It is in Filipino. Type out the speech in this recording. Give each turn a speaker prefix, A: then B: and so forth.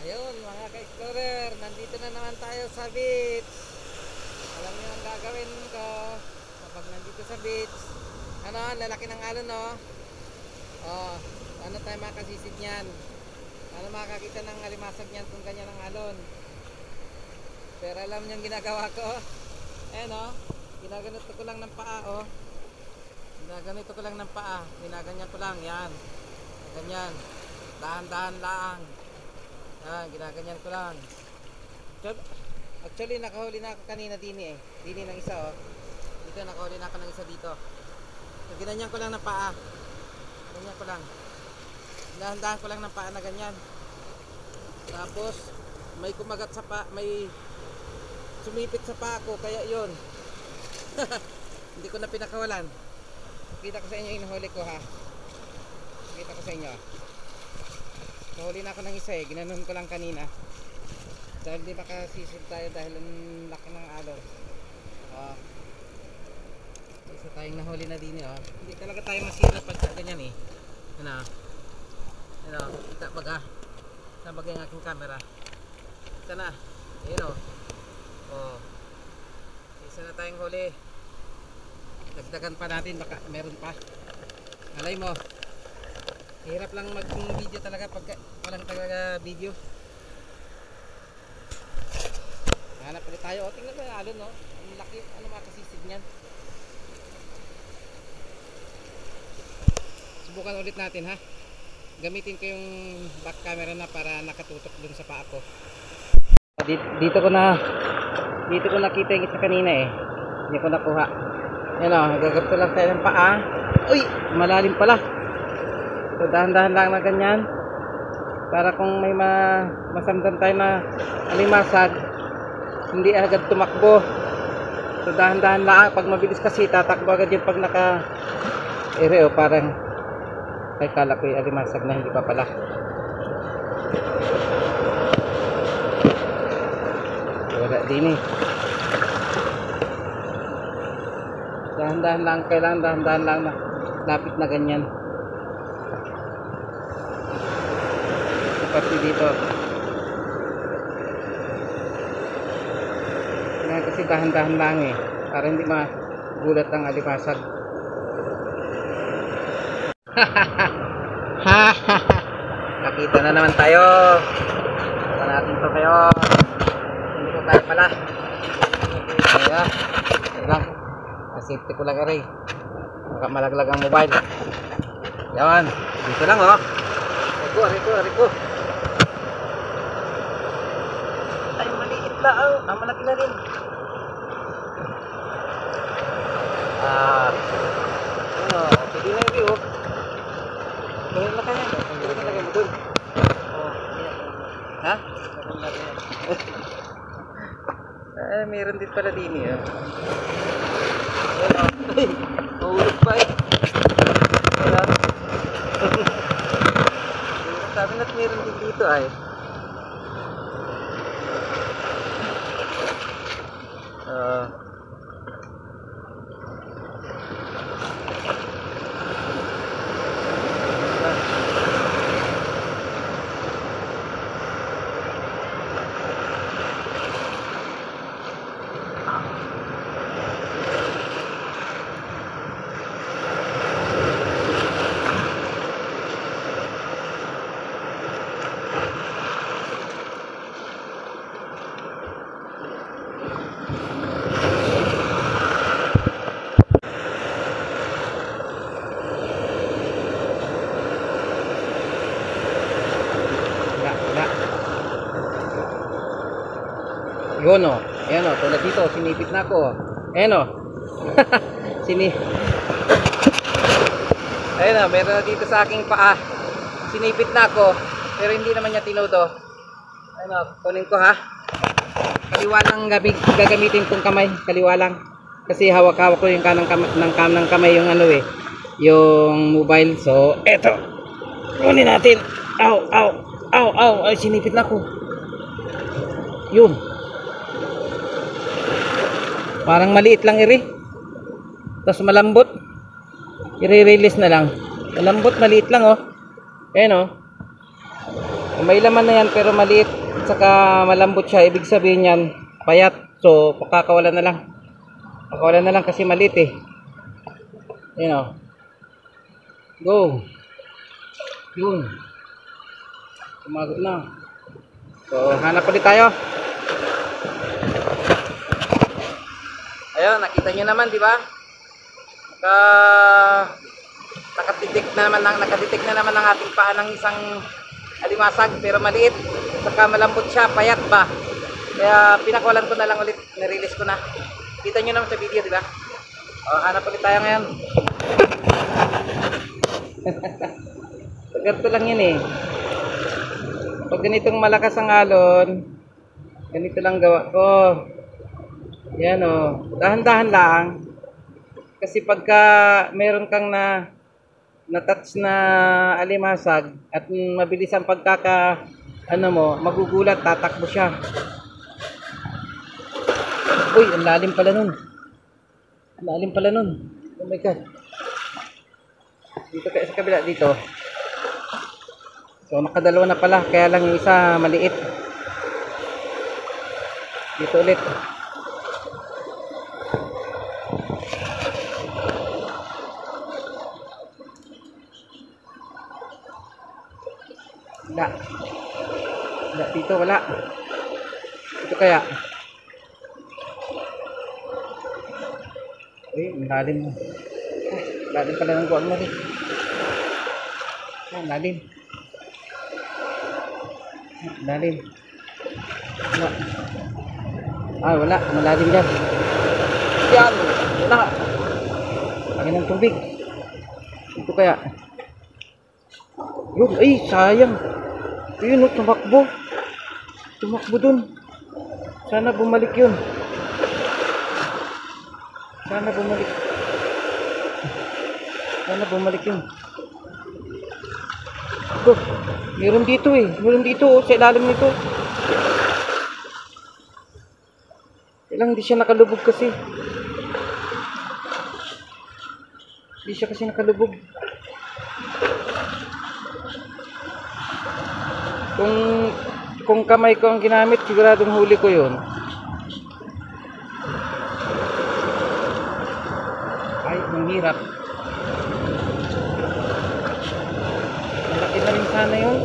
A: Ayun mga ka-explorer, nandito na naman tayo sa beach. Alam niyo ang gagawin ko kapag nandito sa beach. Ano, lalaki ng alon, no? Oh, ano tayo makasisid niyan? Ano makakita ng alimasag niyan kung ganyan ang alon? Pero alam niyo ang ginagawa ko? No? Ginaganito ko lang ng paa, oh. Ginaganito ko lang ng paa. Ginaganyan ko lang, yan. Ganyan. Dahan-dahan lang. Yan, ginaganyan ko lang. Actually, nakahuli na ako kanina dini eh. Dini ng isa, oh. Dito, nakahuli na ako ng isa dito. So, ginanyan ko lang ng paa. Ganyan ko lang. Dahan-dahan ko lang ng paa na ganyan. Tapos, may kumagat sa paa, may sumipit sa paa ko, kaya yun. Hindi ko na pinakawalan. Kita ko sa inyo yung nahuli ko, ha. Kita ko sa inyo. Nahuli na ako ng isa eh. Ginanon ko lang kanina. Dahil di makasisid tayo dahil ang laki ng alon. Isa tayong nahuli na din eh, oh. Hindi talaga tayo masira pagka ganyan eh. Ano, kita baga. Nabaga yung aking camera. Ito na. Ayun oh. Oh. Isa na tayong huli. Dagdagan pa natin, baka meron pa. Malay mo. Hirap lang mag-video talaga pag walang talaga video. Hanap ulit tayo. O, tingnan mo yung alon, no? Ang laki, ano makasisid niyan. Subukan ulit natin, ha? Gamitin ko yung back camera na para nakatutok dun sa paa ko. Dito ko nakita yung isa kanina eh. Hindi ko nakuha. Yan o, gagapto lang tayo ng paa. Uy, malalim pala. So dahan-dahan lang na ganyan. Para kung may masamdan tayo na alimasag, hindi agad tumakbo. So dahan-dahan lang. Pag mabilis kasi tatakbo agad yung pag naka-ere o parang ay kala ko yung alimasag na, hindi pa pala. Wala din eh. Dahan-dahan lang, kailangan dahan-dahan lang na lapit na ganyan. Pati dito. Kailangan kasi dahan-dahan lang eh, para hindi magulat ang alimasag. Nakita na naman tayo. Kita natin to kayo. Hindi ko kaya pala. Kaya lang. Safety ko lang aray. Baka malaglag ang mobile. Yan. Dito lang oh. Ariko. Ay maliit lang. Malaki na rin. Pwede na yun oh. Gawin na kaya. Gawin na kaya mo dun. Ha? Meron din pala din eh. Mahulog pa eh. Sabi na't meron din dito ay. Yun o. Ayan o. Tulad dito. Sinipit na ako. Ayan o. Ayan o. Meron na dito sa aking paa. Sinipit na ako. Pero hindi naman niya tinudo. Ayan o. Kunin ko ha. Kaliwa lang gagamitin kong kamay. Kaliwa lang. Kasi hawak-hawak ko yung kanang kamay yung ano eh. Yung mobile. So, eto. Kunin natin. Ow. Ay, sinipit na ako. Yun. Parang maliit lang iri. Tapos malambot. I-release na lang. Malambot, maliit lang oh. Ayan oh. May laman na yan pero maliit at saka malambot siya. Ibig sabihin yan, payat. So, pakakawalan na lang. Pakawalan na lang kasi maliit eh. Ayan o. Go. Yun. Tumagot na. So, hanap ulit tayo. Ayun, nakita nyo naman, di ba? Nakadetect na naman ang ating paa ng isang alimasag pero maliit. Saka malambot siya, payat ba? Kaya pinakawalan ko na lang ulit, nirelease ko na. Kita nyo naman sa video, di ba? O, hanap ulit tayo ngayon. Ganito lang yun eh. Pag ganitong malakas ang alon, ganito lang gawa ko. Yan o. Dahan-dahan lang. Kasi pagka meron kang na-touch na alimasag at mabilis ang magugulat, tatakbo siya. Uy, ang lalim pala nun. Ang lalim pala nun. Oh my God. Dito kaya sa kabila dito. So nakadalawa na pala, kaya lang yung isa maliit. Dito ulit. Wala. Wala dito, wala. Ito kaya. Uy, lalim. Lalim pala ng kuwan mo rin. Lalim. Lalim. Wala. Wala. Malalim dyan. Yan. Wala. Lagyan ng tubig. Ito kaya. Yun. Ay, sayang. Yun, tumakbo. Tumakbo dun. Sana bumalik yun. Sana bumalik. Sana bumalik yun. Go. Meron dito eh. Meron dito oh, sa ilalim nito. Kailang hindi siya nakalubog kasi. Hindi siya kasi nakalubog. Kung kamay ko ang ginamit, siguradong huli ko yun. Ay, ang hirap. Malaki na rin sana yun.